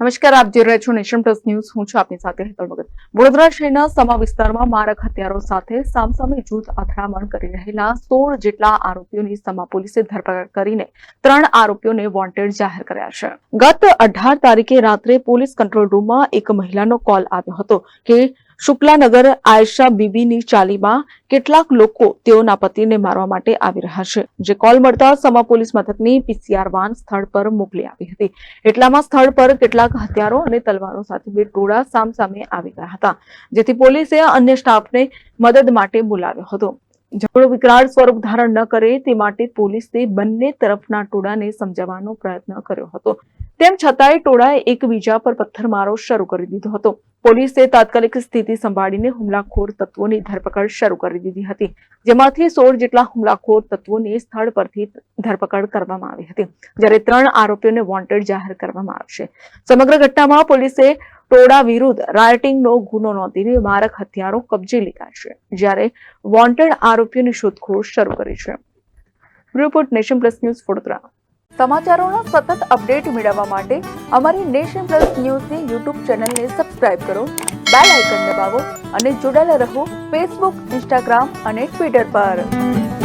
નમસ્કાર, આપ જોઈ રહ્યા છો નેશન પ્લસ ન્યૂઝ. હું છું આપની સાથે હેતલ ભગત. વડોદરા શહેરના સમા વિસ્તારમાં મારક હથિયારો સાથે સામસામે જૂથ અથડામણ કરી રહેલા 16 જેટલા આરોપીઓની સમા પોલીસે ધરપકડ કરીને 3 આરોપીઓને વોન્ટેડ જાહેર કર્યા છે. ગત 18 તારીખે રાત્રે પોલીસ કંટ્રોલ રૂમમાં એક મહિલાનો કોલ આવ્યો હતો કે શુક્લાનગર આયશા બીબીની ચાલીમાં કેટલાક લોકો તેઓના પતિને મારવા માટે આવી રહ્યા છે. જે કોલ મળતા સમા પોલીસ મથકની પીસીઆર વાન સ્થળ પર મોકલી આવી હતી. એટલામાં સ્થળ પર કેટલાક હથિયારો અને તલવારો સાથે બે ટોળા સામસામે આવી ગયા હતા, જેથી પોલીસે અન્ય સ્ટાફને મદદ માટે બોલાવ્યો હતો. ઝઘડો વિકરાળ સ્વરૂપ ધારણ ન કરે તે માટે પોલીસે બંને તરફના ટોળાને સમજાવવાનો પ્રયત્ન કર્યો હતો. તેમ છતાંય ટોળાએ એકબીજા પર પથ્થરમારો શરૂ કરી દીધો હતો. પોલીસે તાત્કાલિક સ્થિતિ સંભાળીને હુમલાખોર તત્વોની ધરપકડ શરૂ કરી દીધી હતી, જેમાંથી 16 જેટલા હુમલાખોર તત્વોની સ્થળ પરથી ધરપકડ કરવામાં આવી હતી, જ્યારે 3 આરોપીઓને વોન્ટેડ જાહેર કરવામાં આવશે. સમગ્ર ઘટનામાં પોલીસે ટોળા વિરુદ્ધ રાયટિંગનો ગુનો નોંધીને મારક હથિયારો કબજે લીધા છે, જ્યારે વોન્ટેડ આરોપીઓની શોધખોળ શરૂ કરી છે. Report nation plus news Vadodara. સમાચારોના સતત અપડેટ મેળવવા માટે અમારી નેશન પ્લસ ન્યૂઝની યુટ્યુબ ચેનલને સબસ્ક્રાઇબ કરો, બેલ આઇકન દબાવો અને જોડાયેલા રહો ફેસબુક, ઇન્સ્ટાગ્રામ અને ટ્વિટર પર.